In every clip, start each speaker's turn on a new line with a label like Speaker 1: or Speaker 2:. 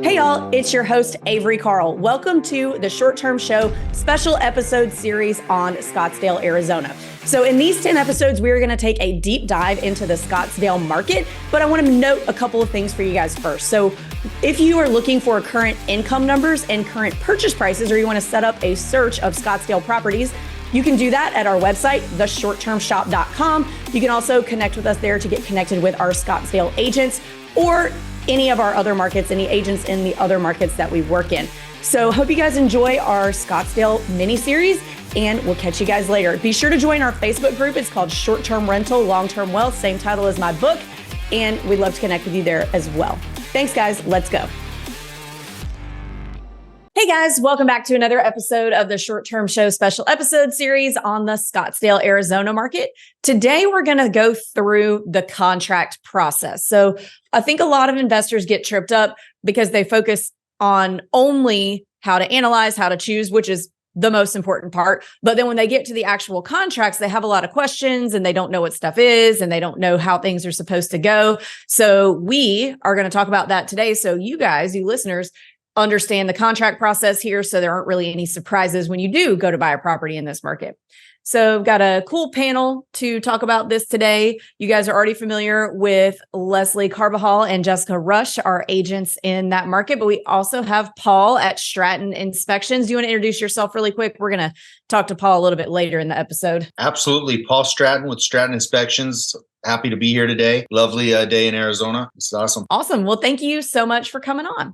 Speaker 1: Hey y'all, it's your host, Avery Carl. Welcome to the Short Term Show special episode series on Scottsdale, Arizona. So in these 10 episodes, we're going to take a deep dive into the Scottsdale market, but I want to note a couple of things for you guys first. So if you are looking for current income numbers and current purchase prices, or you want to set up a search of Scottsdale properties, you can do that at our website, theshorttermshop.com. You can also connect with us there to get connected with our Scottsdale agents or any of our other markets, any agents in the other markets that we work in. So hope you guys enjoy our Scottsdale mini-series, and we'll catch you guys later. Be sure to join our Facebook group. It's called Short Term Rental, Long Term Wealth, same title as my book, and we'd love to connect with you there as well. Thanks, guys. Let's go. Hey guys, welcome back to another episode of the Short Term Show special episode series on the Scottsdale, Arizona market. Today, we're going to go through the contract process. So I think a lot of investors get tripped up because they focus on only how to analyze, how to choose, which is the most important part. But then when they get to the actual contracts, they have a lot of questions and they don't know what stuff is and they don't know how things are supposed to go. So we are going to talk about that today. So you guys, you listeners, understand the contract process here, so there aren't really any surprises when you do go to buy a property in this market. So I've got a cool panel to talk about this today. You guys are already familiar with Leslie Carbajal and Jessica Rush, our agents in that market, but we also have Paul at Stratton Inspections. Do you want to introduce yourself really quick? We're going to talk to Paul a little bit later in the episode.
Speaker 2: Absolutely. Paul Stratton with Stratton Inspections. Happy to be here today. Lovely day in Arizona. It's awesome.
Speaker 1: Awesome. Well, thank you so much for coming on.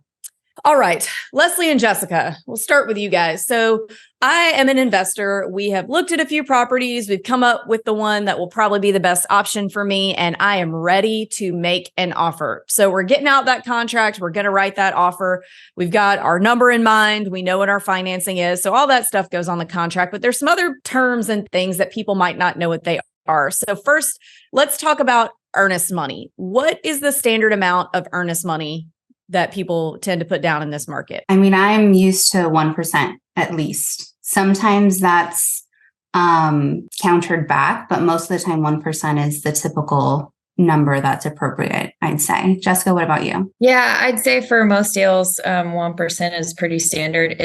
Speaker 1: All right, Leslie and Jessica, we'll start with you guys. So I am an investor. We have looked at a few properties. We've come up with the one that will probably be the best option for me, and I am ready to make an offer. So we're getting out that contract. We're going to write that offer. We've got our number in mind. We know what our financing is. So all that stuff goes on the contract, but there's some other terms and things that people might not know what they are. So first, let's talk about earnest money. What is the standard amount of earnest money that people tend to put down in this market?
Speaker 3: I mean, I'm used to 1% at least. Sometimes that's countered back, but most of the time 1% is the typical number that's appropriate, I'd say. Jessica, what about you?
Speaker 4: Yeah, I'd say for most deals, 1% is pretty standard.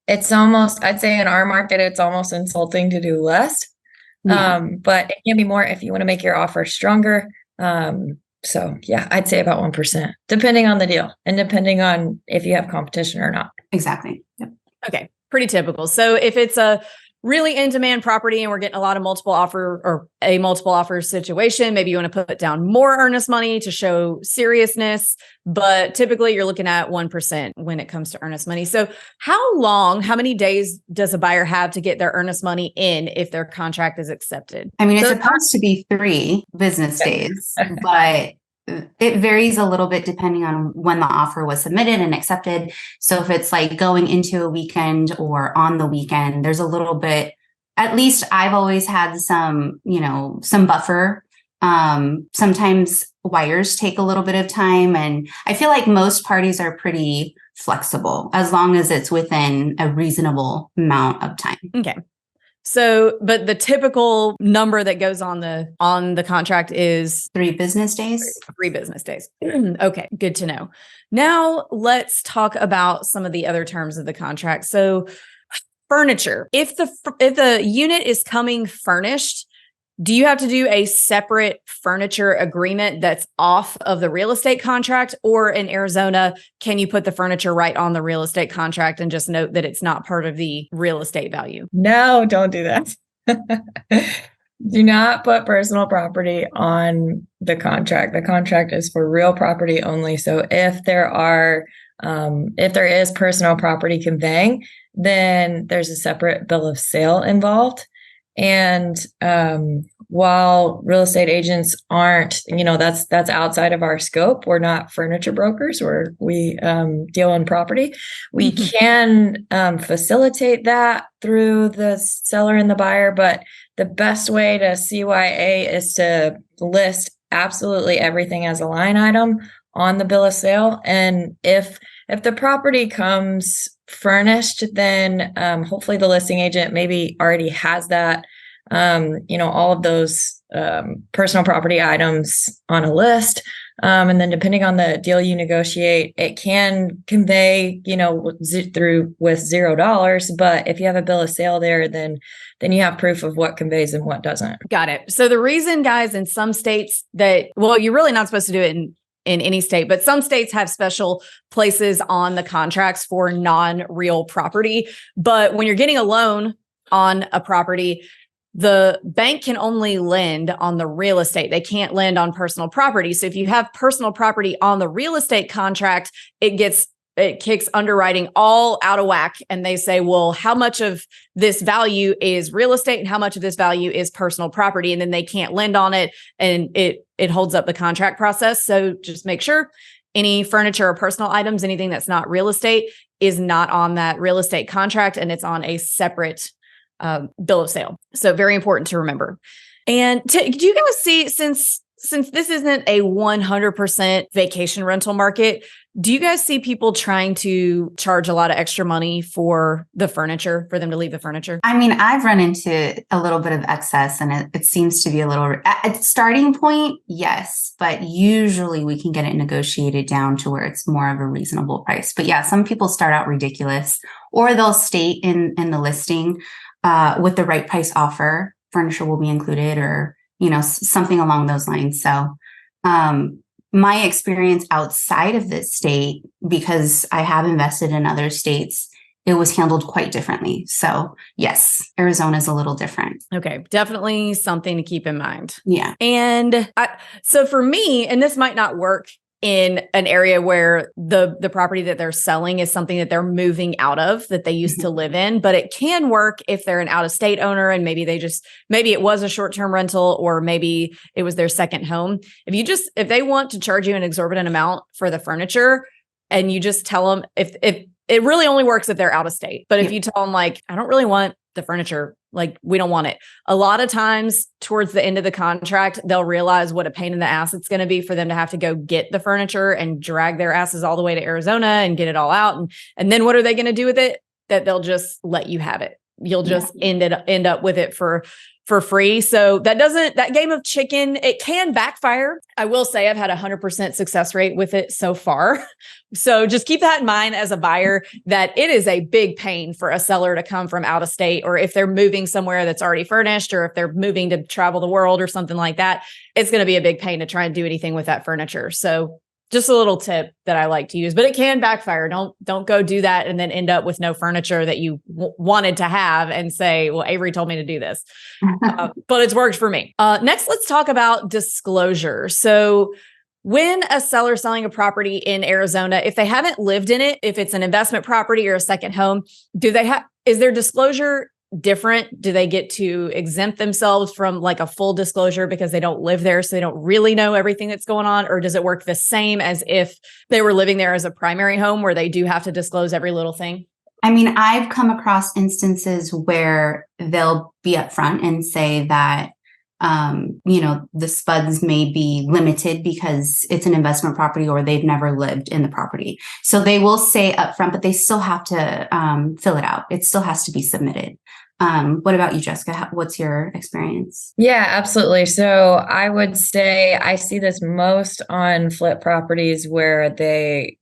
Speaker 4: It's almost, I'd say in our market, it's almost insulting to do less. Yeah. But it can be more if you want to make your offer stronger. So yeah, I'd say about 1%, depending on the deal and depending on if you have competition or not.
Speaker 3: Exactly. Yep.
Speaker 1: Okay. Pretty typical. So if it's a really in-demand property and we're getting a lot of multiple offer situation, maybe you want to put down more earnest money to show seriousness, but typically you're looking at 1% when it comes to earnest money. So how many days does a buyer have to get their earnest money in if their contract is accepted?
Speaker 3: I mean, it's supposed to be 3 business days, but it varies a little bit depending on when the offer was submitted and accepted. So if it's like going into a weekend or on the weekend, there's a little bit, at least I've always had some buffer. Sometimes wires take a little bit of time, and I feel like most parties are pretty flexible as long as it's within a reasonable amount of time.
Speaker 1: Okay. So, but the typical number that goes on the contract is
Speaker 3: 3 business days.
Speaker 1: 3 business days. Okay, good to know. Now let's talk about some of the other terms of the contract. So, furniture. If the unit is coming furnished, do you have to do a separate furniture agreement that's off of the real estate contract? Or in Arizona, can you put the furniture right on the real estate contract and just note that it's not part of the real estate value?
Speaker 4: No, don't do that. Do not put personal property on the contract. The contract is for real property only. So if there is personal property conveying, then there's a separate bill of sale involved. And while real estate agents aren't, that's outside of our scope. We're not furniture brokers. We deal in property. We can facilitate that through the seller and the buyer, but the best way to CYA is to list absolutely everything as a line item on the bill of sale. And if the property comes furnished, then hopefully the listing agent maybe already has that, all of those personal property items on a list. And then depending on the deal you negotiate, it can convey, with $0, but if you have a bill of sale there, then you have proof of what conveys and what doesn't.
Speaker 1: Got it. So the reason, guys, in some states you're really not supposed to do it in any state, but some states have special places on the contracts for non-real property. But when you're getting a loan on a property, the bank can only lend on the real estate. They can't lend on personal property. So if you have personal property on the real estate contract, it kicks underwriting all out of whack. And they say, well, how much of this value is real estate and how much of this value is personal property? And then they can't lend on it, and it holds up the contract process. So just make sure any furniture or personal items, anything that's not real estate, is not on that real estate contract, and it's on a separate bill of sale. So very important to remember. And do you guys see, since this isn't a 100% vacation rental market, do you guys see people trying to charge a lot of extra money for the furniture, for them to leave the furniture?
Speaker 3: I mean, I've run into a little bit of excess, and it seems to be a little at starting point. Yes, but usually we can get it negotiated down to where it's more of a reasonable price. But yeah, some people start out ridiculous, or they'll state in the listing, with the right price offer, furniture will be included, or, something along those lines. So, my experience outside of this state, because I have invested in other states, it was handled quite differently. So yes, Arizona is a little different.
Speaker 1: Okay. Definitely something to keep in mind.
Speaker 3: Yeah.
Speaker 1: And so for me, and this might not work in an area where the property that they're selling is something that they're moving out of, that they used to live in, but it can work if they're an out-of-state owner and maybe it was a short-term rental, or maybe it was their second home. If they want to charge you an exorbitant amount for the furniture, and you just tell them, if it really only works if they're out of state, but if you tell them, like, I don't really want the furniture, like, we don't want it. A lot of times towards the end of the contract, they'll realize what a pain in the ass it's going to be for them to have to go get the furniture and drag their asses all the way to Arizona and get it all out. And then what are they going to do with it? That they'll just let you have it. You'll just end up with it for free. So that game of chicken, it can backfire. I will say I've had 100% success rate with it so far. So just keep that in mind as a buyer, that it is a big pain for a seller to come from out of state, or if they're moving somewhere that's already furnished, or if they're moving to travel the world or something like that, it's going to be a big pain to try and do anything with that furniture. So just a little tip that I like to use, but it can backfire. Don't go do that and then end up with no furniture that you wanted to have and say, well, Avery told me to do this, but it's worked for me. Next, let's talk about disclosure. So when a seller selling a property in Arizona, if they haven't lived in it, if it's an investment property or a second home, is their disclosure different? Do they get to exempt themselves from like a full disclosure because they don't live there, so they don't really know everything that's going on? Or does it work the same as if they were living there as a primary home, where they do have to disclose every little thing?
Speaker 3: I mean, I've come across instances where they'll be upfront and say that, the spuds may be limited because it's an investment property, or they've never lived in the property. So they will say upfront, but they still have to fill it out. It still has to be submitted. What about you, Jessica? What's your experience?
Speaker 4: Yeah, absolutely. So I would say I see this most on flip properties, where they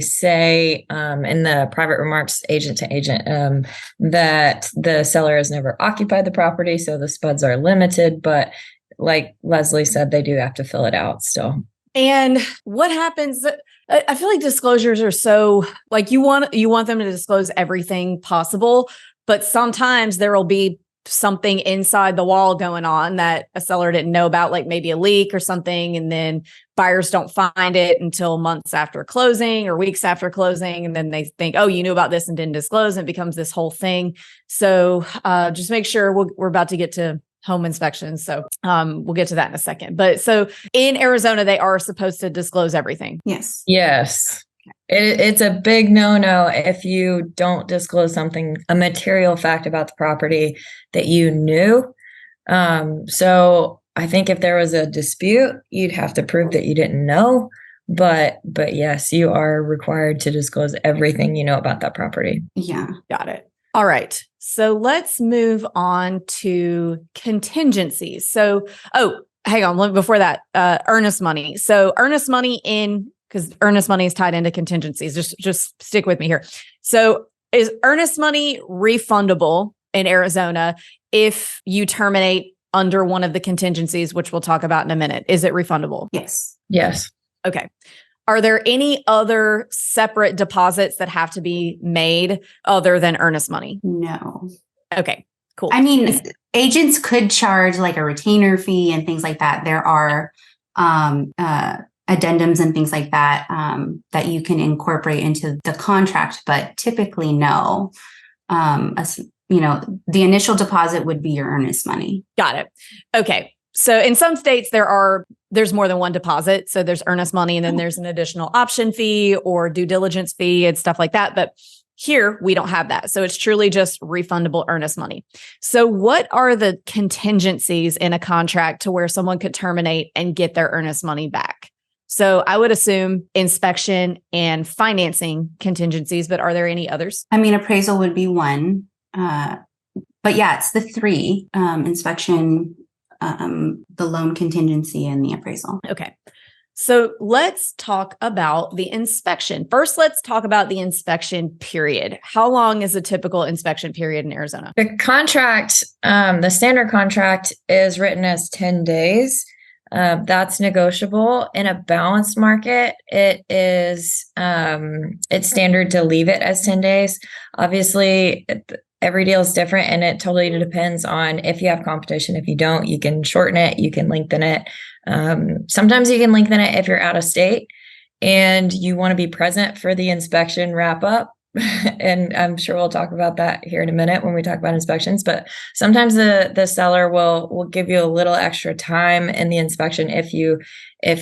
Speaker 4: say in the private remarks, agent to agent, that the seller has never occupied the property, so the spuds are limited. But like Leslie said, they do have to fill it out still.
Speaker 1: And what happens? I feel like disclosures are so, like, you want them to disclose everything possible, but sometimes there will be something inside the wall going on that a seller didn't know about, like maybe a leak or something. And then buyers don't find it until months after closing or weeks after closing. And then they think, oh, you knew about this and didn't disclose. And it becomes this whole thing. So just make sure we're about to get to home inspections. So we'll get to that in a second. But so in Arizona, they are supposed to disclose everything.
Speaker 3: Yes.
Speaker 4: Yes. It's a big no-no if you don't disclose something, a material fact about the property that you knew. So I think if there was a dispute, you'd have to prove that you didn't know. But yes, you are required to disclose everything you know about that property.
Speaker 3: Yeah.
Speaker 1: Got it. All right. So let's move on to contingencies. So, hang on, before that, earnest money. So earnest money because earnest money is tied into contingencies. Just stick with me here. So is earnest money refundable in Arizona if you terminate under one of the contingencies, which we'll talk about in a minute? Is it refundable?
Speaker 3: Yes.
Speaker 4: Yes.
Speaker 1: Okay. Are there any other separate deposits that have to be made other than earnest money?
Speaker 3: No.
Speaker 1: Okay, cool.
Speaker 3: I mean, agents could charge like a retainer fee and things like that. There are addendums and things like that that you can incorporate into the contract, but typically no. The initial deposit would be your earnest money.
Speaker 1: Got it. Okay. So in some states, there's more than one deposit. So there's earnest money and then there's an additional option fee or due diligence fee and stuff like that. But here we don't have that. So it's truly just refundable earnest money. So what are the contingencies in a contract to where someone could terminate and get their earnest money back? So I would assume inspection and financing contingencies, but are there any others?
Speaker 3: I mean, appraisal would be one. But yeah, it's the three: inspection, the loan contingency, and the appraisal.
Speaker 1: Okay. So let's talk about the inspection. First, let's talk about the inspection period. How long is a typical inspection period in Arizona?
Speaker 4: The contract, the standard contract is written as 10 days. That's negotiable. In a balanced market, it's standard to leave it as 10 days. Obviously, every deal is different and it totally depends on if you have competition. If you don't, you can shorten it, you can lengthen it. Sometimes you can lengthen it if you're out of state and you want to be present for the inspection wrap up. And I'm sure we'll talk about that here in a minute when we talk about inspections, but sometimes the seller will give you a little extra time in the inspection if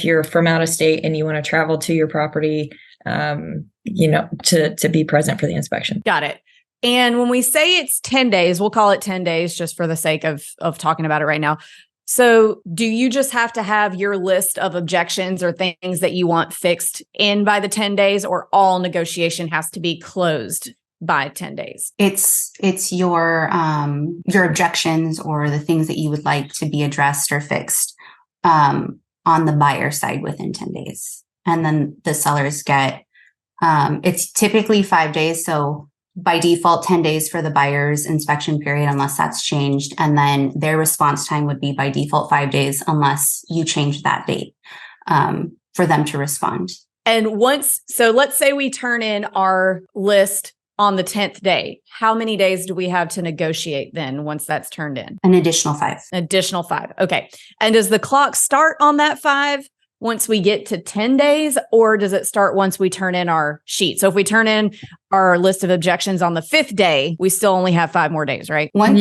Speaker 4: you're from out of state and you want to travel to your property, to be present for the inspection.
Speaker 1: Got it. And when we say it's 10 days, we'll call it 10 days just for the sake of talking about it right now. So do you just have to have your list of objections or things that you want fixed in by the 10 days, or all negotiation has to be closed by 10 days?
Speaker 3: It's your objections or the things that you would like to be addressed or fixed on the buyer side within 10 days. And then the sellers get, it's typically 5 days. So by default, 10 days for the buyer's inspection period, unless that's changed. And then their response time would be by default 5 days, unless you change that date for them to respond.
Speaker 1: And so let's say we turn in our list on the 10th day. How many days do we have to negotiate then once that's turned in?
Speaker 3: An additional 5.
Speaker 1: Additional 5. Okay. And does the clock start on that 5 once we get to 10 days, or does it start once we turn in our sheet? So if we turn in our list of objections on the 5th day, we still only have 5 more days, right?
Speaker 3: Well,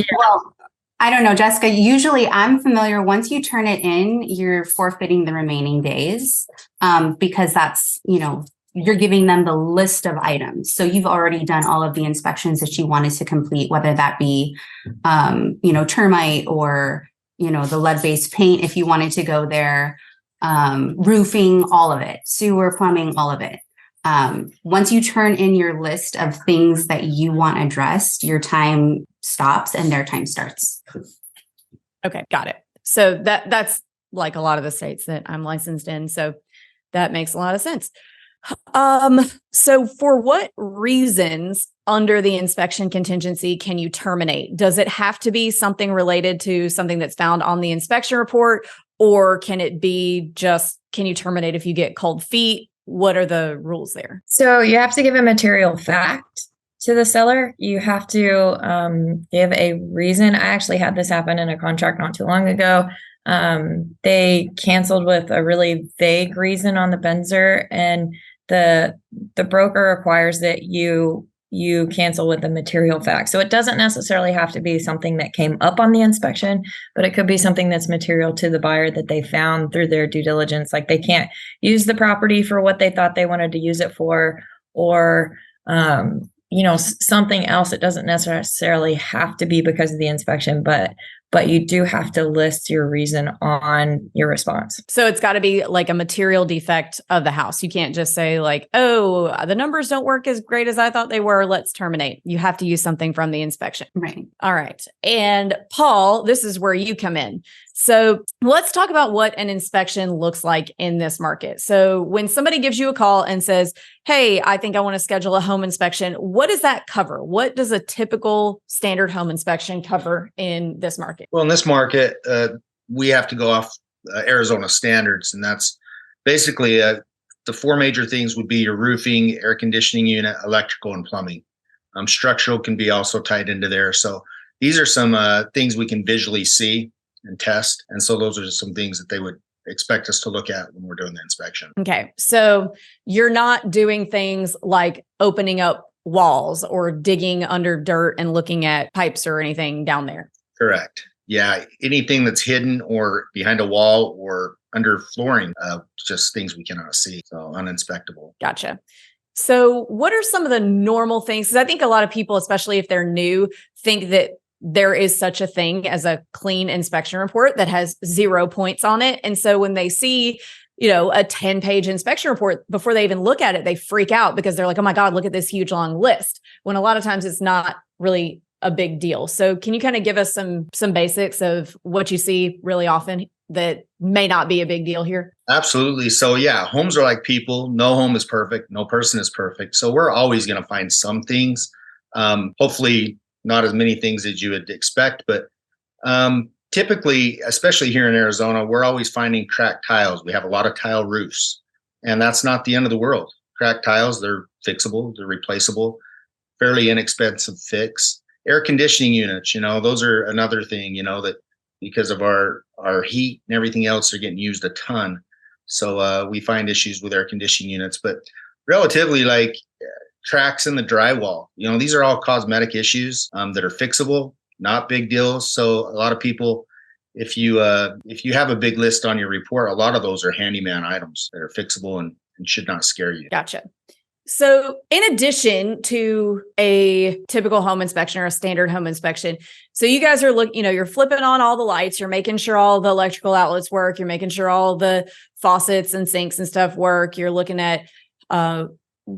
Speaker 3: I don't know, Jessica. Usually I'm familiar. Once you turn it in, you're forfeiting the remaining days because that's, you're giving them the list of items. So you've already done all of the inspections that you wanted to complete, whether that be, termite or, the lead-based paint, if you wanted to go there. Roofing, all of it, sewer, plumbing, all of it. Once you turn in your list of things that you want addressed, your time stops and their time starts.
Speaker 1: Okay, got it. So that's like a lot of the states that I'm licensed in. So that makes a lot of sense. So for what reasons under the inspection contingency can you terminate? Does it have to be something related to something that's found on the inspection report? Or can it be can you terminate if you get cold feet? What are the rules there?
Speaker 4: So you have to give a material fact to the seller. You have to give a reason. I actually had this happen in a contract not too long ago. They canceled with a really vague reason on the Benzer, and the broker requires that you cancel with a material fact. So it doesn't necessarily have to be something that came up on the inspection, but it could be something that's material to the buyer that they found through their due diligence. Like they can't use the property for what they thought they wanted to use it for, or, something else. It doesn't necessarily have to be because of the inspection, but but you do have to list your reason on your response.
Speaker 1: So it's got to be like a material defect of the house. You can't just say like, oh, the numbers don't work as great as I thought they were. Let's terminate. You have to use something from the inspection.
Speaker 3: Right.
Speaker 1: All right. And Paul, this is where you come in. So let's talk about what an inspection looks like in this market. So when somebody gives you a call and says, hey, I think I want to schedule a home inspection, what does that cover? What does a typical standard home inspection cover in this market?
Speaker 2: Well, in this market, we have to go off Arizona standards, and that's basically the four major things would be your roofing, air conditioning unit, electrical, and plumbing. Structural can be also tied into there. So these are some things we can visually see and test. And so those are just some things that they would expect us to look at when we're doing the inspection.
Speaker 1: Okay. So you're not doing things like opening up walls or digging under dirt and looking at pipes or anything down there.
Speaker 2: Correct. Yeah. Anything that's hidden or behind a wall or under flooring, just things we cannot see. So uninspectable.
Speaker 1: Gotcha. So what are some of the normal things? Because I think a lot of people, especially if they're new, think that there is such a thing as a clean inspection report that has 0 points on it. And so when they see, a 10-page inspection report, before they even look at it, they freak out because they're like, oh my God, look at this huge long list. When a lot of times it's not really a big deal. So can you kind of give us some basics of what you see really often that may not be a big deal here?
Speaker 2: Absolutely. So yeah, homes are like people. No home is perfect. No person is perfect. So we're always going to find some things, hopefully not as many things as you would expect, but typically, especially here in Arizona, we're always finding cracked tiles. We have a lot of tile roofs, and that's not the end of the world. Cracked tiles, they're fixable, they're replaceable, fairly inexpensive fix. Air conditioning units, those are another thing, that because of our heat and everything else, they're getting used a ton. So we find issues with air conditioning units, but relatively like cracks in the drywall, these are all cosmetic issues that are fixable, not big deals. So a lot of people, if you have a big list on your report, a lot of those are handyman items that are fixable and should not scare you.
Speaker 1: Gotcha. So in addition to a typical home inspection or a standard home inspection, so you guys are you're flipping on all the lights, you're making sure all the electrical outlets work, you're making sure all the faucets and sinks and stuff work, you're looking at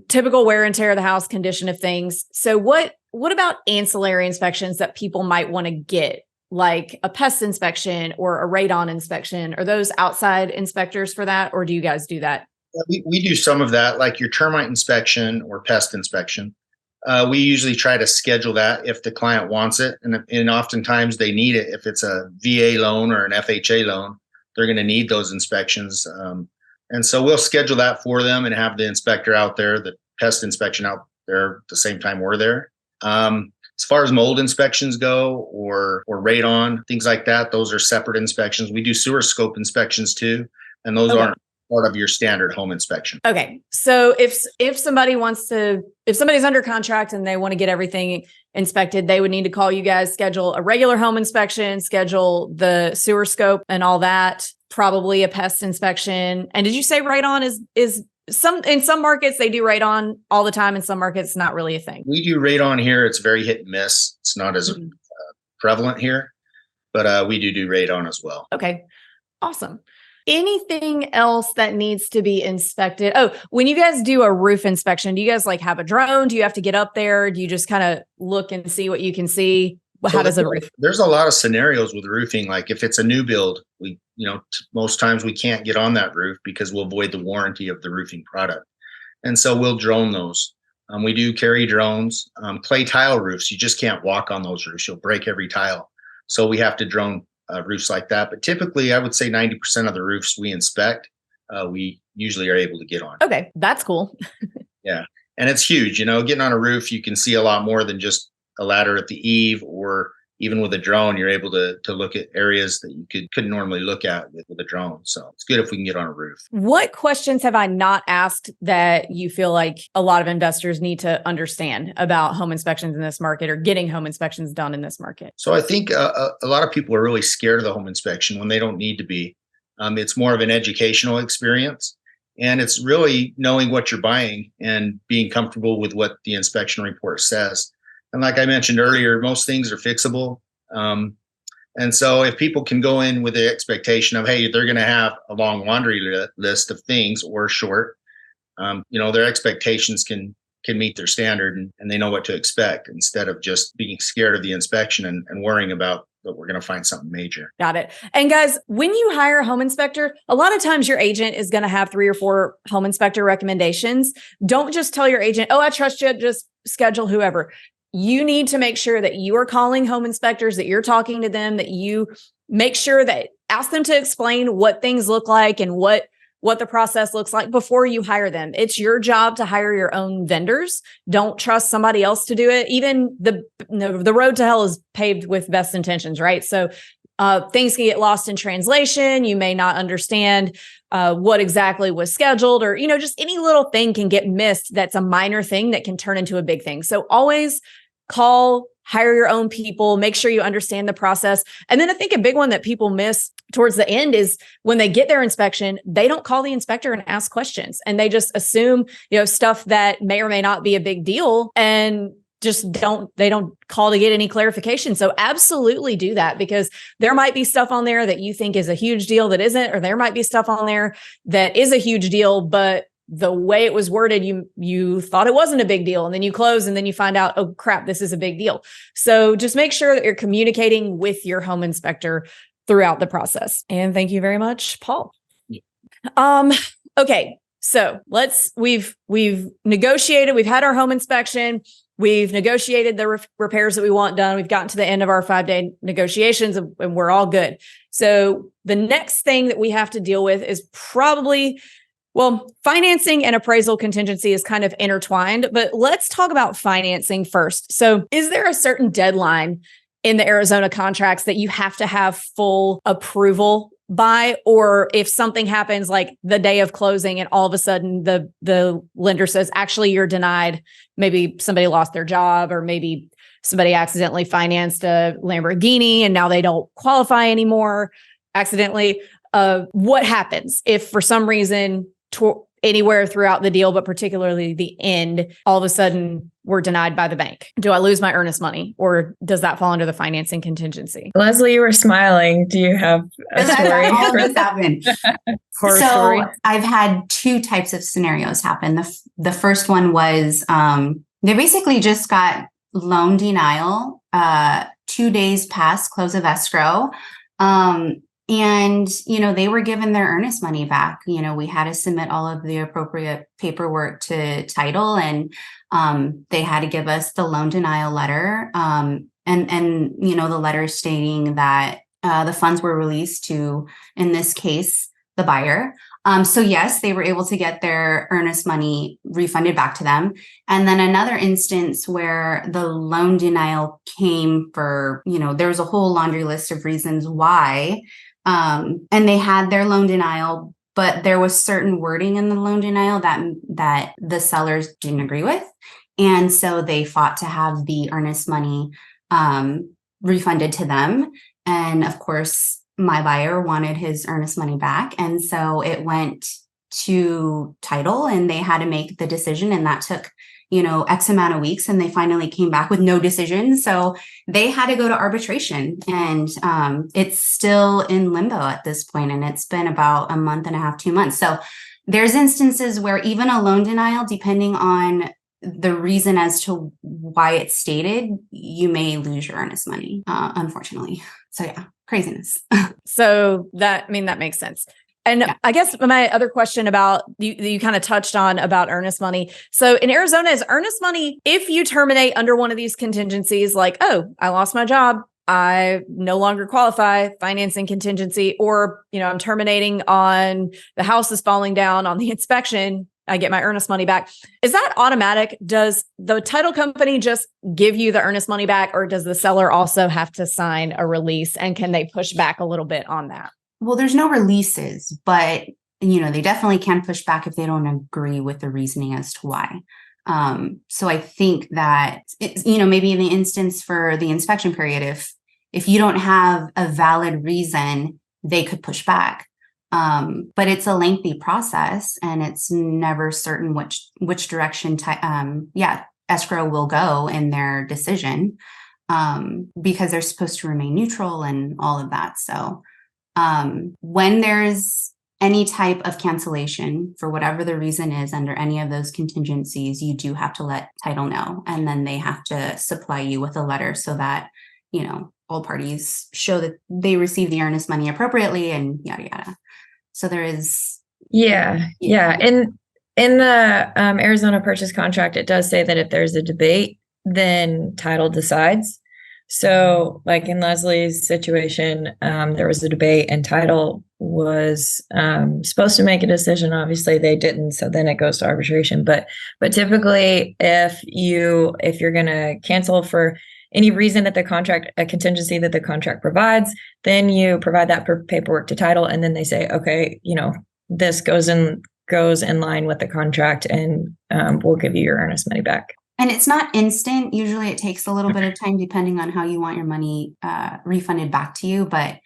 Speaker 1: typical wear and tear of the house, condition of things. So what about ancillary inspections that people might want to get, like a pest inspection or a radon inspection? Are those outside inspectors for that, or do you guys do that?
Speaker 2: We do some of that, like your termite inspection or pest inspection. We usually try to schedule that if the client wants it, and oftentimes they need it. If it's a VA loan or an FHA loan, they're going to need those inspections. And so we'll schedule that for them and have the inspector out there, the pest inspection out there at the same time we're there. As far as mold inspections go or radon, things like that, those are separate inspections. We do sewer scope inspections too, and those aren't part of your standard home inspection.
Speaker 1: Okay. So if somebody's under contract and they want to get everything inspected, they would need to call you guys, schedule a regular home inspection, schedule the sewer scope and all that, probably a pest inspection. And did you say radon is in some markets they do radon all the time, in some markets not really a thing?
Speaker 2: We do radon here. It's very hit and miss. It's not as prevalent here, but we do radon as well.
Speaker 1: Okay. Awesome. Anything else that needs to be inspected? Oh, when you guys do a roof inspection, do you guys have a drone? Do you have to get up there? Do you just kind of look and see what you can see? How does a roof?
Speaker 2: There's a lot of scenarios with roofing. Like if it's a new build, most times we can't get on that roof because we'll void the warranty of the roofing product. And so we'll drone those. We do carry drones. Clay tile roofs, you just can't walk on those roofs. You'll break every tile. So we have to drone roofs like that. But typically, I would say 90% of the roofs we inspect, we usually are able to get on.
Speaker 1: Okay, that's cool.
Speaker 2: Yeah. And it's huge. Getting on a roof, you can see a lot more than just a ladder at the eave, or even with a drone, you're able to look at areas that you couldn't normally look at with a drone. So it's good if we can get on a roof.
Speaker 1: What questions have I not asked that you feel like a lot of investors need to understand about home inspections in this market or getting home inspections done in this market?
Speaker 2: So I think a lot of people are really scared of the home inspection when they don't need to be. It's more of an educational experience. And it's really knowing what you're buying and being comfortable with what the inspection report says. And like I mentioned earlier, most things are fixable. And so if people can go in with the expectation of, hey, they're going to have a long laundry list of things or short, their expectations can meet their standard, and they know what to expect instead of just being scared of the inspection and worrying about that we're going to find something major.
Speaker 1: Got it. And guys, when you hire a home inspector, a lot of times your agent is going to have 3 or 4 home inspector recommendations. Don't just tell your agent, oh, I trust you, just schedule whoever. You need to make sure that you are calling home inspectors, that you're talking to them, that you make sure that ask them to explain what things look like and what the process looks like before you hire them. It's your job to hire your own vendors. Don't trust somebody else to do it. Even the road to hell is paved with best intentions, right? So things can get lost in translation. You may not understand what exactly was scheduled, or, just any little thing can get missed. That's a minor thing that can turn into a big thing. So always call, hire your own people, make sure you understand the process. And then I think a big one that people miss towards the end is when they get their inspection, they don't call the inspector and ask questions. And they just assume, stuff that may or may not be a big deal, and just don't call to get any clarification. So absolutely do that, because there might be stuff on there that you think is a huge deal that isn't, or there might be stuff on there that is a huge deal, but the way it was worded, you thought it wasn't a big deal. And then you close and then you find out, oh crap, this is a big deal. So just make sure that you're communicating with your home inspector throughout the process. And thank you very much, Paul. Yeah. Okay. So we've negotiated, we've had our home inspection, we've negotiated the repairs that we want done. We've gotten to the end of our 5-day negotiations, and we're all good. So the next thing that we have to deal with is probably, financing and appraisal contingency is kind of intertwined, but let's talk about financing first. So is there a certain deadline in the Arizona contracts that you have to have full approval by? Or if something happens like the day of closing and all of a sudden the lender says, actually, you're denied, maybe somebody lost their job, or maybe somebody accidentally financed a Lamborghini and now they don't qualify anymore accidentally. What happens if for some reason anywhere throughout the deal, but particularly the end, all of a sudden we're denied by the bank? Do I lose my earnest money, or does that fall under the financing contingency?
Speaker 4: Leslie, you were smiling. Do you have a story?
Speaker 3: All of this happened.
Speaker 1: Story?
Speaker 3: I've had 2 types of scenarios happen. The first one was they basically just got loan denial 2 days past close of escrow. And, they were given their earnest money back. We had to submit all of the appropriate paperwork to title, and they had to give us the loan denial letter. And the letter stating that the funds were released to, in this case, the buyer. So yes, they were able to get their earnest money refunded back to them. And then another instance where the loan denial came for, there was a whole laundry list of reasons why. And they had their loan denial, but there was certain wording in the loan denial that the sellers didn't agree with. And so they fought to have the earnest money refunded to them. And of course, my buyer wanted his earnest money back. And so it went to title, and they had to make the decision. And that took, X amount of weeks, and they finally came back with no decision. So they had to go to arbitration, and it's still in limbo at this point. And it's been about a month and a half, 2 months. So there's instances where even a loan denial, depending on the reason as to why it's stated, you may lose your earnest money, unfortunately. So yeah, craziness.
Speaker 1: So that makes sense. And yeah. I guess my other question about you kind of touched on about earnest money. So in Arizona, is earnest money, if you terminate under one of these contingencies, like, oh, I lost my job, I no longer qualify, financing contingency, or, I'm terminating on the house is falling down on the inspection, I get my earnest money back. Is that automatic? Does the title company just give you the earnest money back, or does the seller also have to sign a release? And can they push back a little bit on that?
Speaker 3: Well, there's no releases, but, they definitely can push back if they don't agree with the reasoning as to why. So I think that, maybe in the instance for the inspection period, if you don't have a valid reason, they could push back. But it's a lengthy process, and it's never certain which direction escrow will go in their decision. because they're supposed to remain neutral and all of that. So when there's any type of cancellation for whatever the reason is under any of those contingencies, you do have to let title know, and then they have to supply you with a letter so that, all parties show that they receive the earnest money appropriately and yada yada. So there is
Speaker 4: yeah. In the Arizona purchase contract, it does say that if there's a debate, then title decides. So like in Leslie's situation, there was a debate and title was supposed to make a decision. Obviously they didn't. So then it goes to arbitration. But typically if you're going to cancel for any reason that a contingency that the contract provides, then you provide that paperwork to title. And then they say, okay, this goes in line with the contract, and we'll give you your earnest money back.
Speaker 3: And it's not instant. Usually it takes a little bit of time depending on how you want your money refunded back to you. But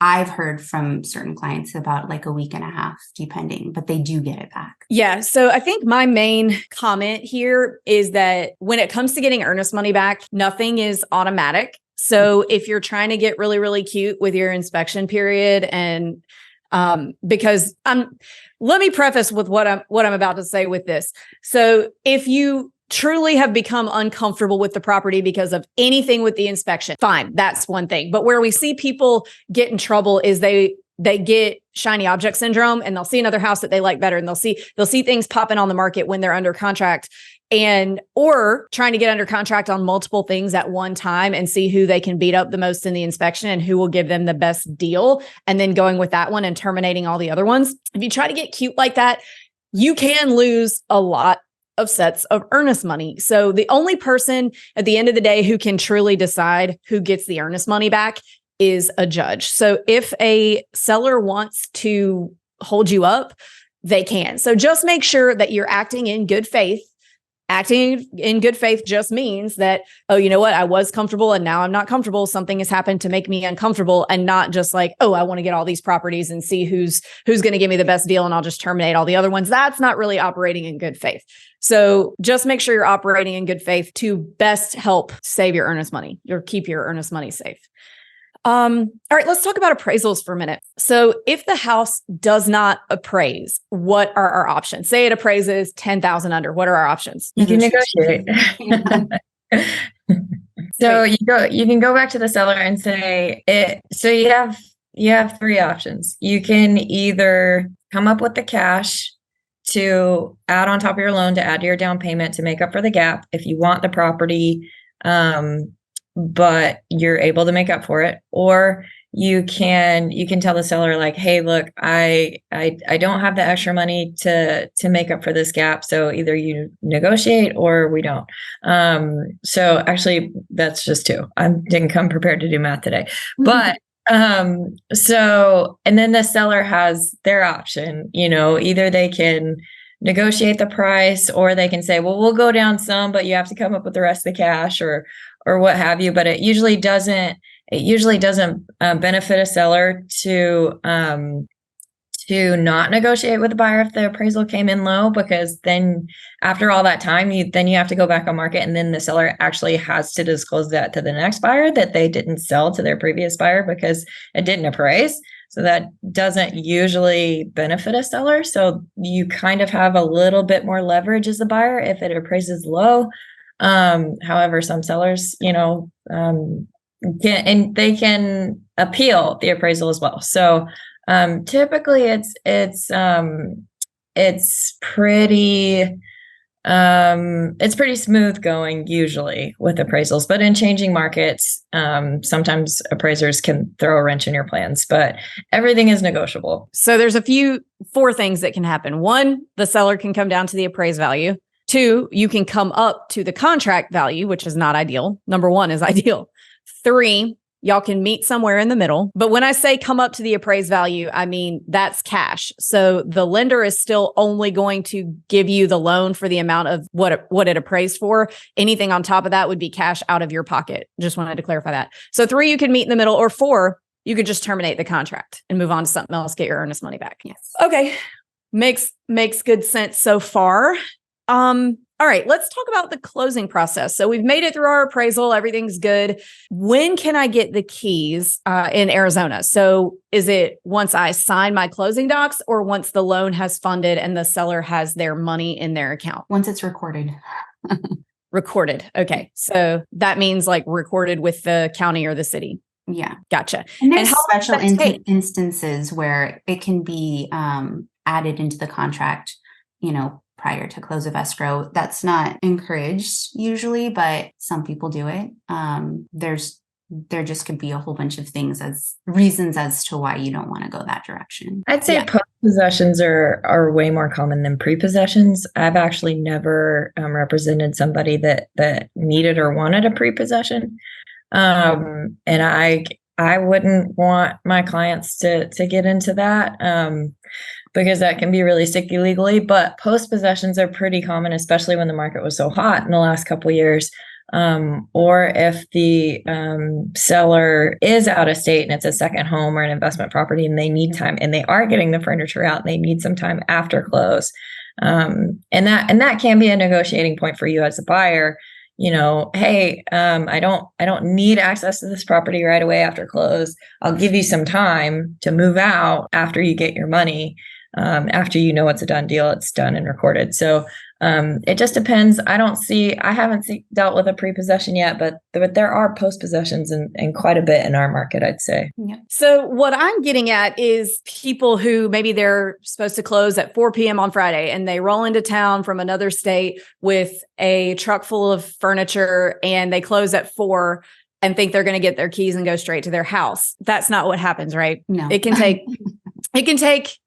Speaker 3: I've heard from certain clients about like a week and a half, depending, but they do get it back.
Speaker 1: Yeah. So I think my main comment here is that when it comes to getting earnest money back, nothing is automatic. So if you're trying to get really, really cute with your inspection period, and because let me preface with what I'm about to say with this. So if you truly have become uncomfortable with the property because of anything with the inspection, fine, that's one thing. But where we see people get in trouble is they get shiny object syndrome, and they'll see another house that they like better, and they'll see things popping on the market when they're under contract, or trying to get under contract on multiple things at one time and see who they can beat up the most in the inspection and who will give them the best deal, and then going with that one and terminating all the other ones. If you try to get cute like that, you can lose a lot of sets of earnest money. So the only person at the end of the day who can truly decide who gets the earnest money back is a judge. So if a seller wants to hold you up, they can. So just make sure that you're acting in good faith. Acting in good faith just means that, oh, you know what? I was comfortable and now I'm not comfortable. Something has happened to make me uncomfortable, and not just like, oh, I want to get all these properties and see who's going to give me the best deal and I'll just terminate all the other ones. That's not really operating in good faith. So just make sure you're operating in good faith to best help save your earnest money or keep your earnest money safe. All right, let's talk about appraisals for a minute. So if the house does not appraise, what are our options? Say it appraises 10,000 under. What are our options?
Speaker 4: You can negotiate. So you can go back to the seller and say it. So you have three options. You can either come up with the cash to add on top of your loan to add to your down payment to make up for the gap if you want the property, but you're able to make up for it. Or you can tell the seller like, hey, look, I don't have the extra money to make up for this gap. So either you negotiate or we don't. So actually that's just two. I didn't come prepared to do math today, but so, and then the seller has their option, either they can negotiate the price, or they can say, well, we'll go down some, but you have to come up with the rest of the cash or what have you. But it usually doesn't benefit a seller to not negotiate with the buyer if the appraisal came in low, because then after all that time, you have to go back on market, and then the seller actually has to disclose that to the next buyer that they didn't sell to their previous buyer because it didn't appraise. So that doesn't usually benefit a seller. So you kind of have a little bit more leverage as a buyer if it appraises low. However, some sellers, they can appeal the appraisal as well. So typically it's pretty smooth going usually with appraisals, but in changing markets, sometimes appraisers can throw a wrench in your plans, but everything is negotiable.
Speaker 1: So there's four things that can happen. One, the seller can come down to the appraised value. Two, you can come up to the contract value, which is not ideal. Number one is ideal. Three, y'all can meet somewhere in the middle. But when I say come up to the appraised value, I mean that's cash. So the lender is still only going to give you the loan for the amount of what it appraised for. Anything on top of that would be cash out of your pocket. Just wanted to clarify that. So three, you can meet in the middle, or four, you could just terminate the contract and move on to something else, get your earnest money back.
Speaker 3: Yes.
Speaker 1: Okay. Makes good sense so far. All All right, let's talk about the closing process. So we've made it through our appraisal. Everything's good. When can I get the keys in Arizona? So is it once I sign my closing docs or once the loan has funded and the seller has their money in their account?
Speaker 3: Once it's recorded.
Speaker 1: Recorded. Okay. So that means like recorded with the county or the city.
Speaker 3: Yeah.
Speaker 1: Gotcha.
Speaker 3: And there's
Speaker 1: how long does
Speaker 3: special
Speaker 1: that take?
Speaker 3: instances where it can be added into the contract, prior to close of escrow. That's not encouraged usually, but some people do it. There just could be a whole bunch of things as reasons as to why you don't want to go that direction.
Speaker 4: I'd say post-possessions are way more common than pre-possessions. I've actually never represented somebody that needed or wanted a pre-possession. And I wouldn't want my clients to get into that because that can be really sticky legally. But post-possessions are pretty common, especially when the market was so hot in the last couple of years. Or if the seller is out of state and it's a second home or an investment property and they need time and they are getting the furniture out and they need some time after close. And that can be a negotiating point for you as a buyer. Hey, I don't need access to this property right away after close. I'll give you some time to move out after you get your money. After it's a done deal, it's done and recorded. So it just depends. I haven't dealt with a pre-possession yet, but there are post-possessions and quite a bit in our market, I'd say.
Speaker 1: Yeah. So what I'm getting at is people who maybe they're supposed to close at 4 p.m. on Friday and they roll into town from another state with a truck full of furniture and they close at 4 and think they're going to get their keys and go straight to their house. That's not what happens, right?
Speaker 3: No.
Speaker 1: It can take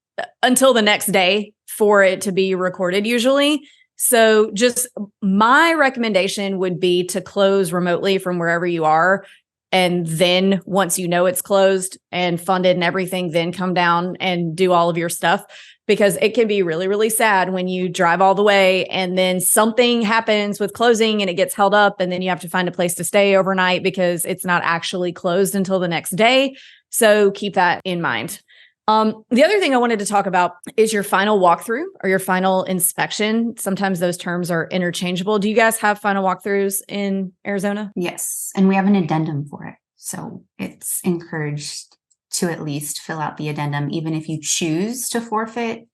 Speaker 1: until the next day for it to be recorded usually. So just my recommendation would be to close remotely from wherever you are. And then once it's closed and funded and everything, then come down and do all of your stuff, because it can be really, really sad when you drive all the way and then something happens with closing and it gets held up and then you have to find a place to stay overnight because it's not actually closed until the next day. So keep that in mind. The other thing I wanted to talk about is your final walkthrough or your final inspection. Sometimes those terms are interchangeable. Do you guys have final walkthroughs in Arizona?
Speaker 3: Yes. And we have an addendum for it. So it's encouraged to at least fill out the addendum. Even if you choose to forfeit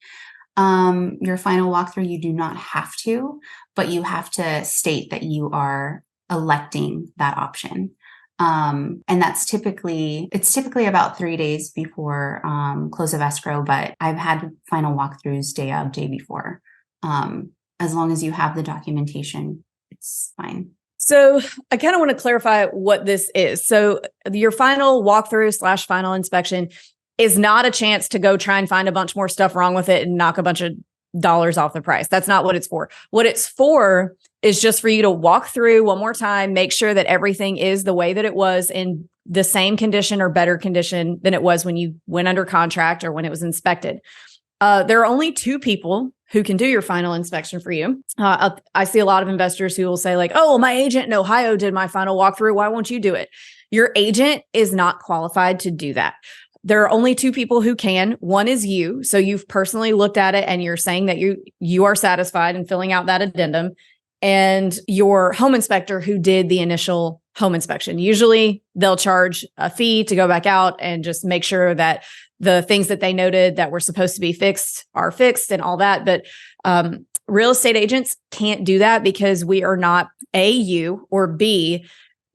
Speaker 3: your final walkthrough, you do not have to, but you have to state that you are electing that option. And it's typically about 3 days before close of escrow, but I've had final walkthroughs day of, day before. As long as you have the documentation, it's fine.
Speaker 1: So I kind of want to clarify what this is. So your final walkthrough / final inspection is not a chance to go try and find a bunch more stuff wrong with it and knock a bunch of dollars off the price. That's not what it's for. What it's for is just for you to walk through one more time, make sure that everything is the way that it was in the same condition or better condition than it was when you went under contract or when it was inspected. There are only 2 people who can do your final inspection for you. I see a lot of investors who will say like, oh, well, my agent in Ohio did my final walkthrough. Why won't you do it? Your agent is not qualified to do that. There are only 2 people who can. One is you. So you've personally looked at it and you're saying that you are satisfied in filling out that addendum, and your home inspector who did the initial home inspection. Usually they'll charge a fee to go back out and just make sure that the things that they noted that were supposed to be fixed are fixed and all that. But real estate agents can't do that because we are not A, or B,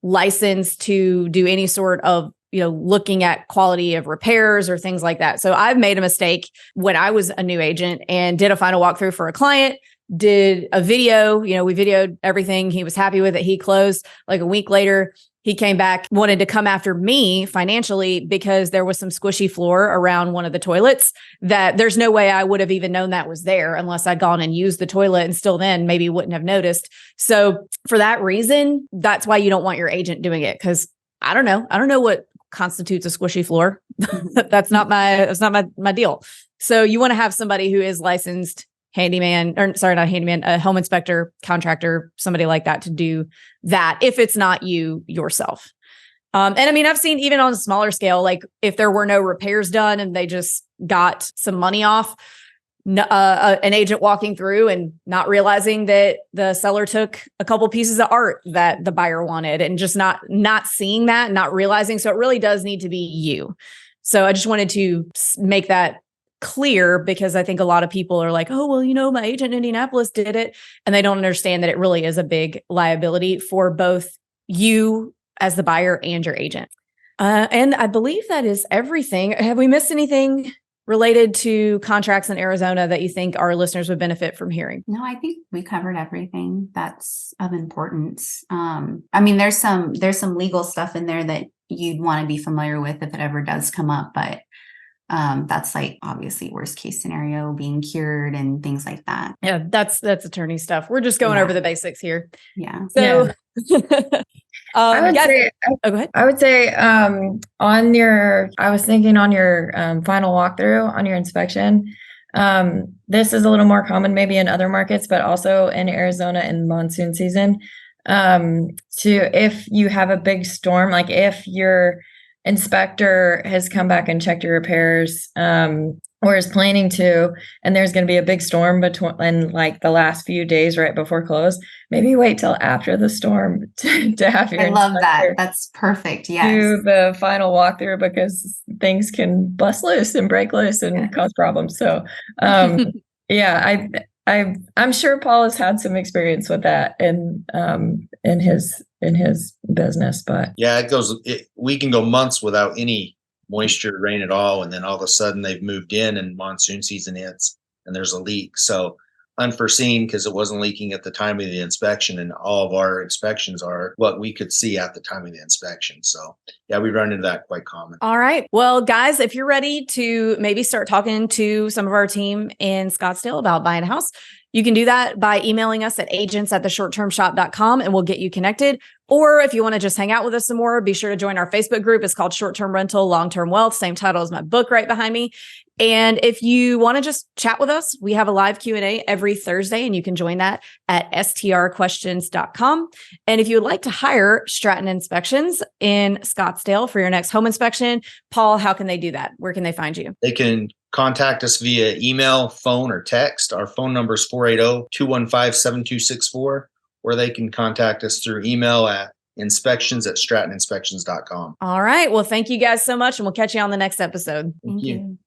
Speaker 1: licensed to do any sort of looking at quality of repairs or things like that. So I've made a mistake when I was a new agent and did a final walkthrough for a client, did a video, we videoed everything. He was happy with it. He closed. Like a week later, he came back, wanted to come after me financially because there was some squishy floor around one of the toilets that there's no way I would have even known that was there unless I'd gone and used the toilet, and still then maybe wouldn't have noticed. So for that reason, that's why you don't want your agent doing it. Cause I don't know what constitutes a squishy floor. That's not my deal. So you want to have somebody who is licensed a home inspector, contractor, somebody like that to do that if it's not you yourself. And I mean, I've seen even on a smaller scale, like if there were no repairs done and they just got some money off, an agent walking through and not realizing that the seller took a couple pieces of art that the buyer wanted, and just not seeing that, not realizing. So it really does need to be you. So I just wanted to make that clear, because I think a lot of people are like, oh, well, my agent in Indianapolis did it. And they don't understand that it really is a big liability for both you as the buyer and your agent. And I believe that is everything. Have we missed anything related to contracts in Arizona that you think our listeners would benefit from hearing?
Speaker 3: No, I think we covered everything that's of importance. I mean, there's some legal stuff in there that you'd want to be familiar with if it ever does come up, but that's like obviously worst case scenario, being cured and things like that.
Speaker 1: Yeah, that's attorney stuff. We're just going over the basics here.
Speaker 3: Yeah.
Speaker 1: So
Speaker 4: I would say,
Speaker 1: go ahead.
Speaker 4: I would say, I was thinking on your final walkthrough on your inspection, this is a little more common maybe in other markets, but also in Arizona in monsoon season, if you have a big storm, like if your inspector has come back and checked your repairs, or is planning to, and there's going to be a big storm in like the last few days right before close, maybe wait till after the storm to have your
Speaker 3: I love that. That's perfect. Yes.
Speaker 4: Do the final walkthrough, because things can bust loose and break loose and cause problems. So, yeah, I'm sure Paul has had some experience with that in his business, but
Speaker 2: yeah, we can go months without any moisture, rain at all, and then all of a sudden they've moved in and monsoon season hits and there's a leak. So unforeseen, because it wasn't leaking at the time of the inspection, and all of our inspections are what we could see at the time of the inspection. So yeah, we run into that quite common.
Speaker 1: All right. Well, guys, if you're ready to maybe start talking to some of our team in Scottsdale about buying a house, you can do that by emailing us at agents@theshorttermshop.com, and we'll get you connected. Or if you want to just hang out with us some more, be sure to join our Facebook group. It's called Short-Term Rental, Long-Term Wealth. Same title as my book right behind me. And if you want to just chat with us, we have a live Q&A every Thursday, and you can join that at strquestions.com. And if you would like to hire Stratton Inspections in Scottsdale for your next home inspection, Paul, how can they do that? Where can they find you?
Speaker 2: They can contact us via email, phone, or text. Our phone number is 480-215-7264, or they can contact us through email at inspections@strattoninspections.com.
Speaker 1: All right. Well, thank you guys so much, and we'll catch you on the next episode.
Speaker 2: Thank you.